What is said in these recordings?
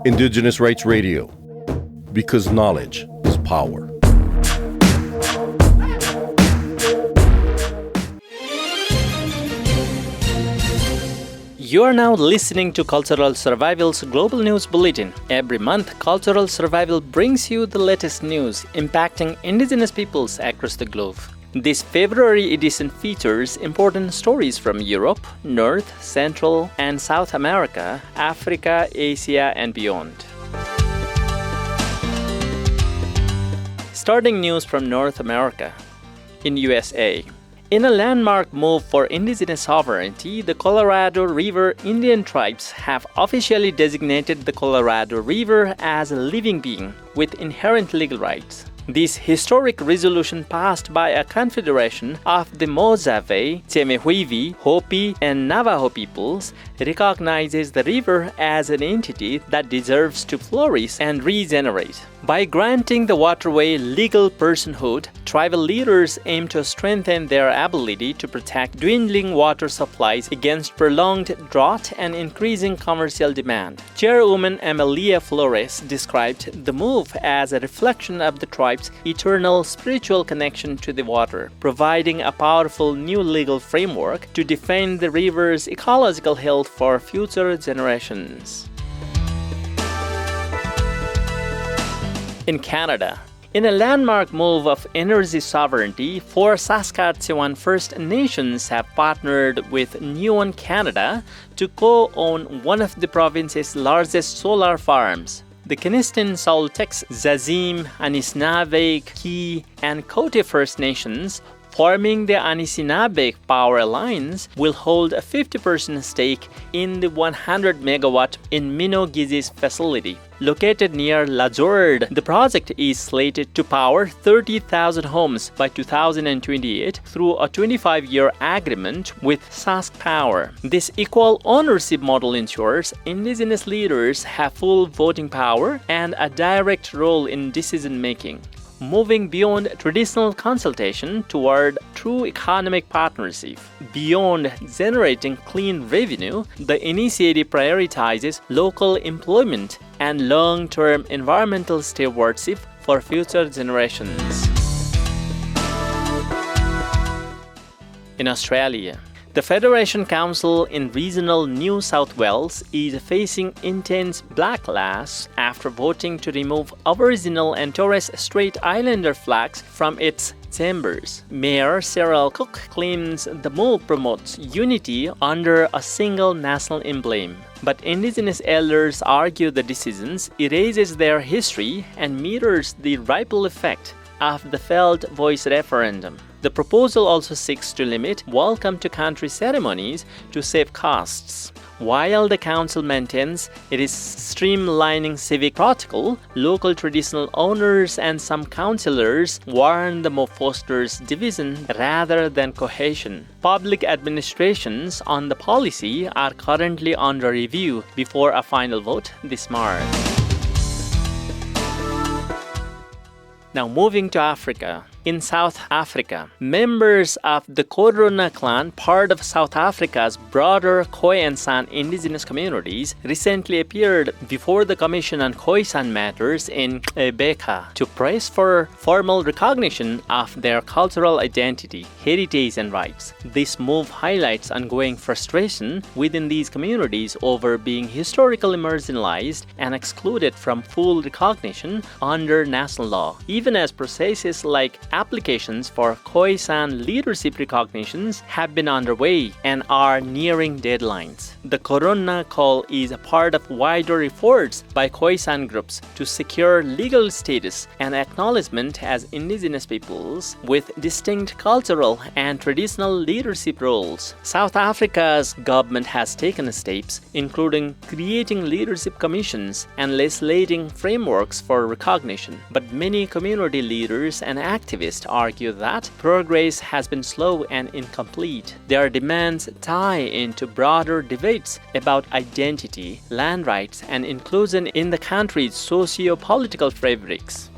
Indigenous Rights Radio, because knowledge is power. You are now listening to Cultural Survival's Global News Bulletin. Every month, Cultural Survival brings you the latest news impacting indigenous peoples across the globe. This February edition features important stories from Europe, North, Central, and South America, Africa, Asia, and beyond. Starting news from North America. In USA, in a landmark move for indigenous sovereignty, the Colorado River Indian tribes have officially designated the Colorado River as a living being with inherent legal rights. This historic resolution passed by a confederation of the Mozave, Chemehuevi, Hopi, and Navajo peoples recognizes the river as an entity that deserves to flourish and regenerate. By granting the waterway legal personhood, tribal leaders aim to strengthen their ability to protect dwindling water supplies against prolonged drought and increasing commercial demand. Chairwoman Amelia Flores described the move as a reflection of the tribe's eternal spiritual connection to the water, providing a powerful new legal framework to defend the river's ecological health for future generations. In Canada, in a landmark move of energy sovereignty, 4 Saskatchewan First Nations have partnered with Nuon Canada to co-own one of the province's largest solar farms. The Kinistin, Saltex, Zazim, Anishinaabe, Key, and Cote First Nations, forming the Anishinaabe Power Alliance, will hold a 50% stake in the 100-megawatt in Minogizis facility. Located near La Jourde, the project is slated to power 30,000 homes by 2028 through a 25-year agreement with Sask Power. This equal ownership model ensures indigenous leaders have full voting power and a direct role in decision-making. Moving beyond traditional consultation toward true economic partnership. Beyond generating clean revenue, the initiative prioritizes local employment and long-term environmental stewardship for future generations. In Australia, the Federation Council in regional New South Wales is facing intense backlash after voting to remove Aboriginal and Torres Strait Islander flags from its chambers. Mayor Cyril Cook claims the move promotes unity under a single national emblem. But Indigenous elders argue the decision erases their history and mirrors the ripple effect of the failed voice referendum. The proposal also seeks to limit welcome to country ceremonies to save costs. While the council maintains it is streamlining civic protocol, local traditional owners and some councillors warn the move fosters division rather than cohesion. Public administrations on the policy are currently under review before a final vote this March. Now moving to Africa. In South Africa, members of the Kodrona clan, part of South Africa's broader Khoi and San indigenous communities, recently appeared before the Commission on Khoisan Matters in Gqeberha to press for formal recognition of their cultural identity, heritage, and rights. This move highlights ongoing frustration within these communities over being historically marginalized and excluded from full recognition under national law, even as processes like applications for Khoisan leadership recognitions have been underway and are nearing deadlines. The Corona Call is a part of wider efforts by Khoisan groups to secure legal status and acknowledgement as indigenous peoples with distinct cultural and traditional leadership roles. South Africa's government has taken steps, including creating leadership commissions and legislating frameworks for recognition, but many community leaders and activists argue that progress has been slow and incomplete. Their demands tie into broader debates about identity, land rights, and inclusion in the country's socio-political fabrics.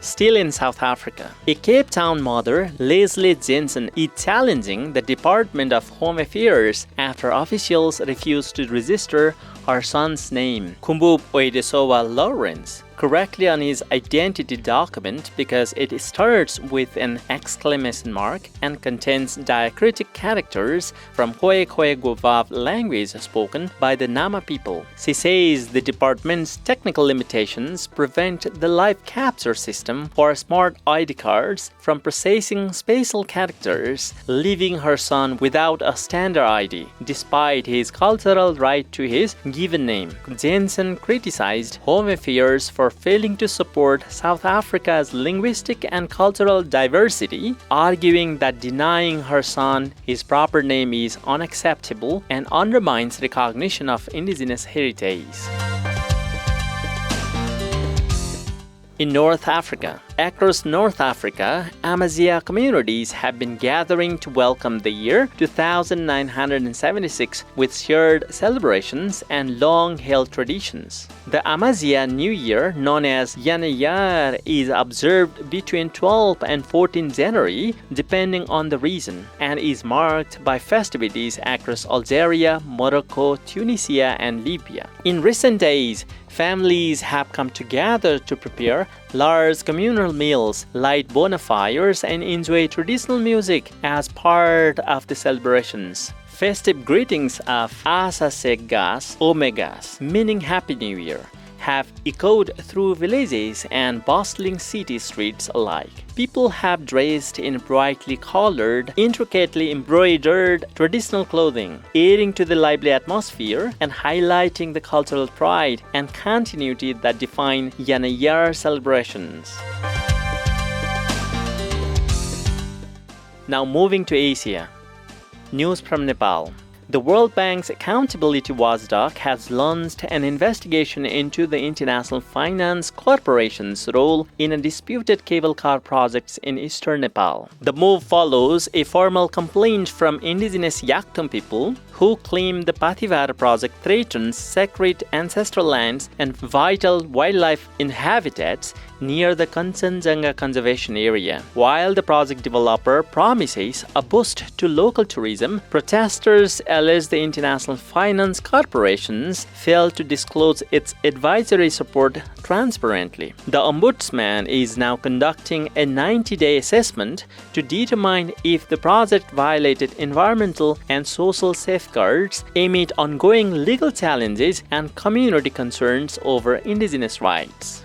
Still in South Africa, a Cape Town mother, Leslie Jensen, is challenging the Department of Home Affairs after officials refused to register her son's name, Kumbu Oedesowa Lawrence, correctly on his identity document because it starts with an exclamation mark and contains diacritic characters from Khoekhoe-Govav language spoken by the Nama people. She says the department's technical limitations prevent the live capture system for smart ID cards from processing spatial characters, leaving her son without a standard ID, despite his cultural right to his given name. Jensen criticized Home Affairs for failing to support South Africa's linguistic and cultural diversity, arguing that denying her son his proper name is unacceptable and undermines recognition of indigenous heritage. In North Africa, across North Africa, Amazigh communities have been gathering to welcome the year 2976 with shared celebrations and long-held traditions. The Amazigh New Year, known as Yanayar, is observed between 12 and 14 January, depending on the region, and is marked by festivities across Algeria, Morocco, Tunisia, and Libya. In recent days, families have come together to prepare large communal meals, light bonfires, and enjoy traditional music as part of the celebrations. Festive greetings of Asasegas Omegas, meaning Happy New Year, have echoed through villages and bustling city streets alike. People have dressed in brightly colored, intricately embroidered traditional clothing, adding to the lively atmosphere and highlighting the cultural pride and continuity that define Yanayar celebrations. Now moving to Asia. News from Nepal. The World Bank's Accountability Watchdog has launched an investigation into the International Finance Corporation's role in a disputed cable car projects in eastern Nepal. The move follows a formal complaint from indigenous Yaktum people who claim the Pathivar project threatens sacred ancestral lands and vital wildlife habitats near the Kanchenjunga Conservation Area. While the project developer promises a boost to local tourism, protesters allege the International Finance Corporations failed to disclose its advisory support transparently. The Ombudsman is now conducting a 90-day assessment to determine if the project violated environmental and social safeguards amid ongoing legal challenges and community concerns over indigenous rights.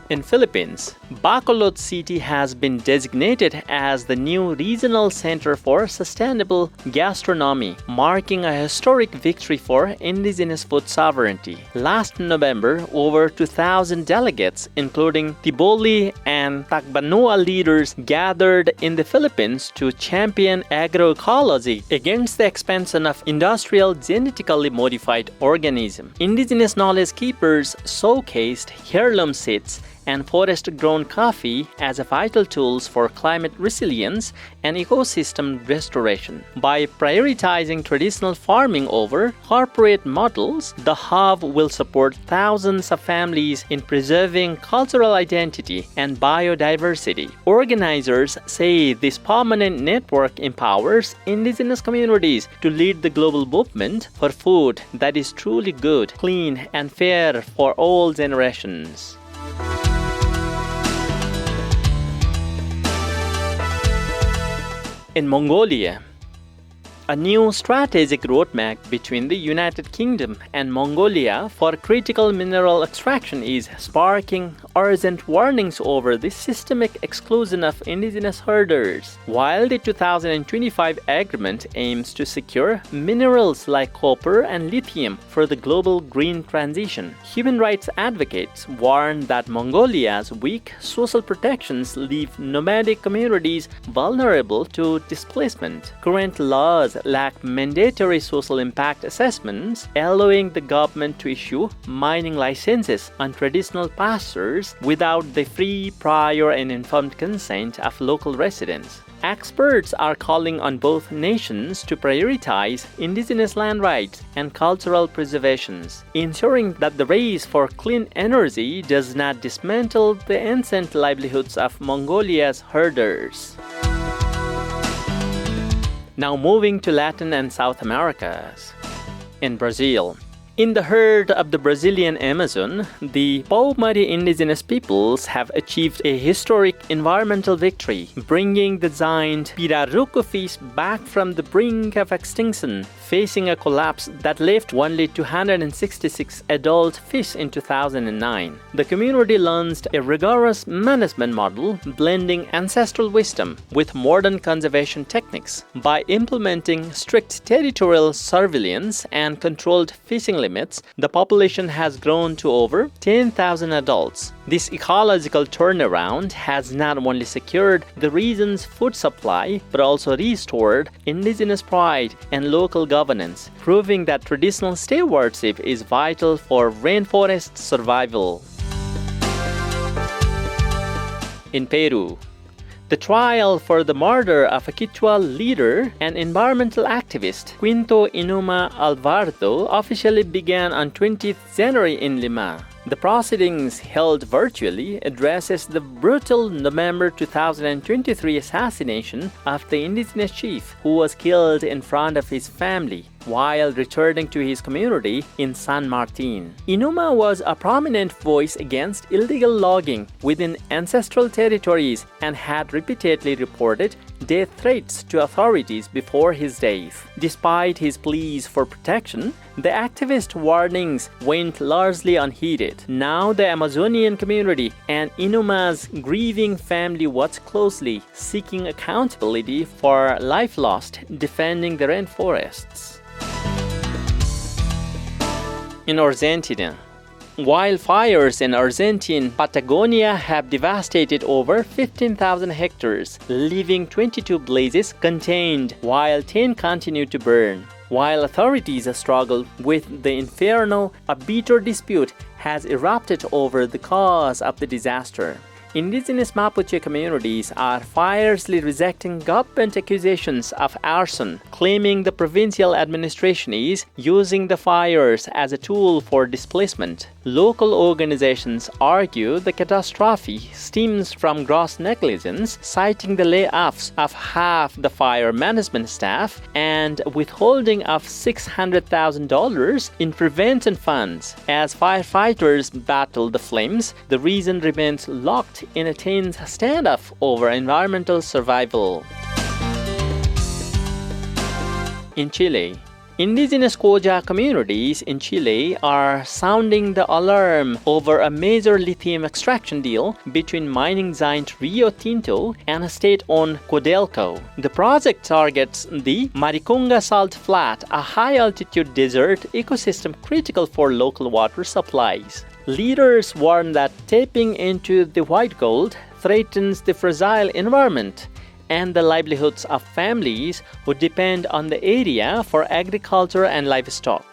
In Philippines, Bacolod City has been designated as the new regional center for sustainable gastronomy, marking a historic victory for indigenous food sovereignty. Last November, over 2,000 delegates, including Tiboli and Tacbanua leaders, gathered in the Philippines to champion agroecology against the expansion of industrial genetically modified organisms. Indigenous knowledge keepers showcased heirloom seeds and forest-grown coffee as vital tools for climate resilience and ecosystem restoration. By prioritizing traditional farming over corporate models, the hub will support thousands of families in preserving cultural identity and biodiversity. Organizers say this permanent network empowers indigenous communities to lead the global movement for food that is truly good, clean, and fair for all generations. In Mongolia, a new strategic roadmap between the United Kingdom and Mongolia for critical mineral extraction is sparking urgent warnings over the systemic exclusion of indigenous herders. While the 2025 agreement aims to secure minerals like copper and lithium for the global green transition, human rights advocates warn that Mongolia's weak social protections leave nomadic communities vulnerable to displacement. Current laws lack mandatory social impact assessments, allowing the government to issue mining licenses on traditional pastures without the free, prior, and informed consent of local residents. Experts are calling on both nations to prioritize indigenous land rights and cultural preservations, ensuring that the race for clean energy does not dismantle the ancient livelihoods of Mongolia's herders. Now moving to Latin and South Americas. In Brazil, in the herd of the Brazilian Amazon, the Paumari indigenous peoples have achieved a historic environmental victory, bringing the giant pirarucu fish back from the brink of extinction, facing a collapse that left only 266 adult fish in 2009. The community launched a rigorous management model blending ancestral wisdom with modern conservation techniques. By implementing strict territorial surveillance and controlled fishing limits, the population has grown to over 10,000 adults. This ecological turnaround has not only secured the region's food supply but also restored indigenous pride and local governance, proving that traditional stewardship is vital for rainforest survival. In Peru, the trial for the murder of a Quechua leader and environmental activist, Quinto Inuma Alvarado, officially began on 20th January in Lima. The proceedings, held virtually, addresses the brutal November 2023 assassination of the indigenous chief who was killed in front of his family while returning to his community in San Martin. Inuma was a prominent voice against illegal logging within ancestral territories and had repeatedly reported death threats to authorities before his death. Despite his pleas for protection, the activist warnings went largely unheeded. Now the Amazonian community and Inuma's grieving family watch closely, seeking accountability for life lost defending the rainforests. In Argentina, wildfires in Argentine Patagonia have devastated over 15,000 hectares, leaving 22 blazes contained while 10 continue to burn. While authorities struggle with the inferno, a bitter dispute has erupted over the cause of the disaster. Indigenous Mapuche communities are fiercely rejecting government accusations of arson, claiming the provincial administration is using the fires as a tool for displacement. Local organizations argue the catastrophe stems from gross negligence, citing the layoffs of half the fire management staff and withholding of $600,000 in prevention funds. As firefighters battle the flames, the region remains locked in a tense standoff over environmental survival. In Chile, indigenous Koja communities in Chile are sounding the alarm over a major lithium extraction deal between mining giant Rio Tinto and state-owned Codelco. The project targets the Maricunga Salt Flat, a high-altitude desert ecosystem critical for local water supplies. Leaders warn that tapping into the white gold threatens the fragile environment and the livelihoods of families who depend on the area for agriculture and livestock.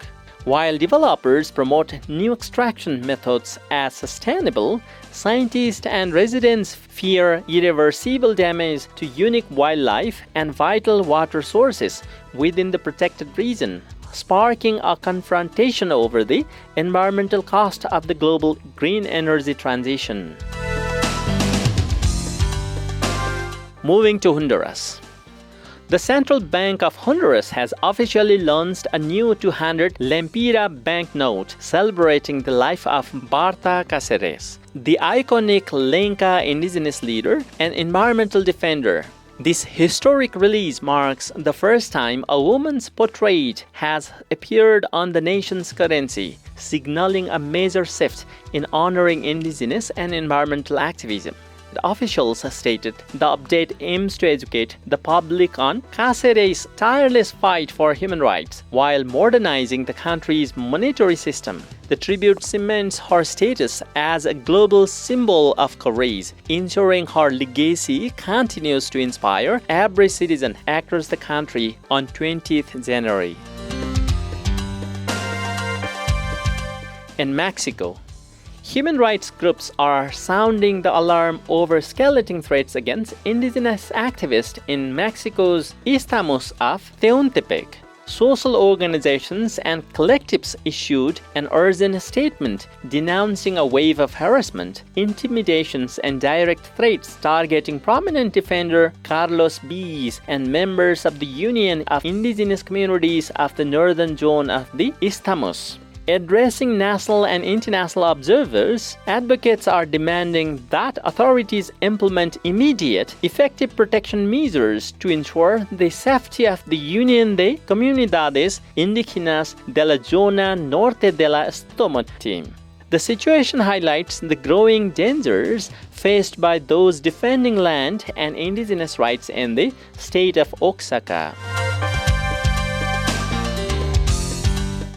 While developers promote new extraction methods as sustainable, scientists and residents fear irreversible damage to unique wildlife and vital water sources within the protected region, sparking a confrontation over the environmental cost of the global green energy transition. Moving to Honduras. The Central Bank of Honduras has officially launched a new 200 Lempira banknote celebrating the life of Barta Cáceres, the iconic Lenca indigenous leader and environmental defender. This historic release marks the first time a woman's portrait has appeared on the nation's currency, signaling a major shift in honoring indigenous and environmental activism. The officials stated the update aims to educate the public on Cáceres' tireless fight for human rights while modernizing the country's monetary system. The tribute cements her status as a global symbol of courage, ensuring her legacy continues to inspire every citizen across the country on 20th January. In Mexico, Human rights groups are sounding the alarm over escalating threats against indigenous activists in Mexico's Istamos of Tehuantepec. Social organizations and collectives issued an urgent statement denouncing a wave of harassment, intimidations, and direct threats targeting prominent defender Carlos Bies and members of the Union of Indigenous Communities of the Northern Zone of the Istamos. Addressing national and international observers, advocates are demanding that authorities implement immediate, effective protection measures to ensure the safety of the Unión de Comunidades Indígenas de la Zona Norte de la Istamo. The situation highlights the growing dangers faced by those defending land and indigenous rights in the state of Oaxaca.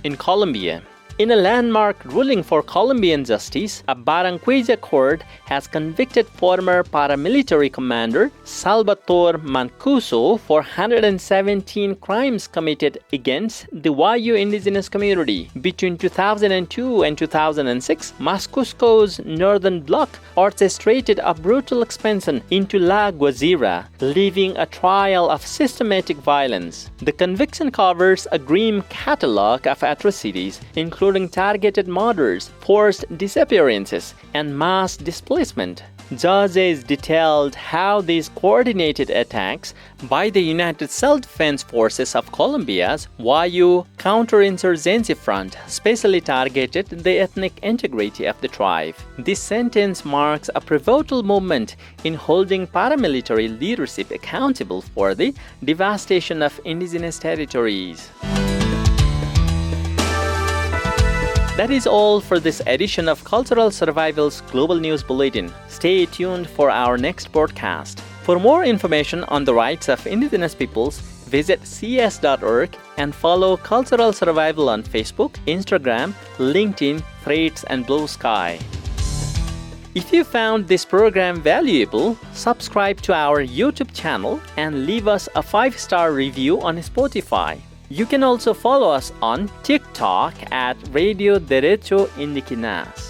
In Colombia, in a landmark ruling for Colombian justice, a Barranquilla court has convicted former paramilitary commander Salvatore Mancuso for 117 crimes committed against the Wayu indigenous community. Between 2002 and 2006, Mancuso's northern bloc orchestrated a brutal expansion into La Guajira, leaving a trail of systematic violence. The conviction covers a grim catalog of atrocities, including targeted murders, forced disappearances, and mass displacement. Judges detailed how these coordinated attacks by the United Self-Defense Forces of Colombia's Wayu counterinsurgency front specially targeted the ethnic integrity of the tribe. This sentence marks a pivotal moment in holding paramilitary leadership accountable for the devastation of indigenous territories. That is all for this edition of Cultural Survival's Global News Bulletin. Stay tuned for our next broadcast. For more information on the rights of indigenous peoples, visit cs.org and follow Cultural Survival on Facebook, Instagram, LinkedIn, Threads, and Blue Sky. If you found this program valuable, subscribe to our YouTube channel and leave us a 5-star review on Spotify. You can also follow us on TikTok at Radio Derecho Indigenas.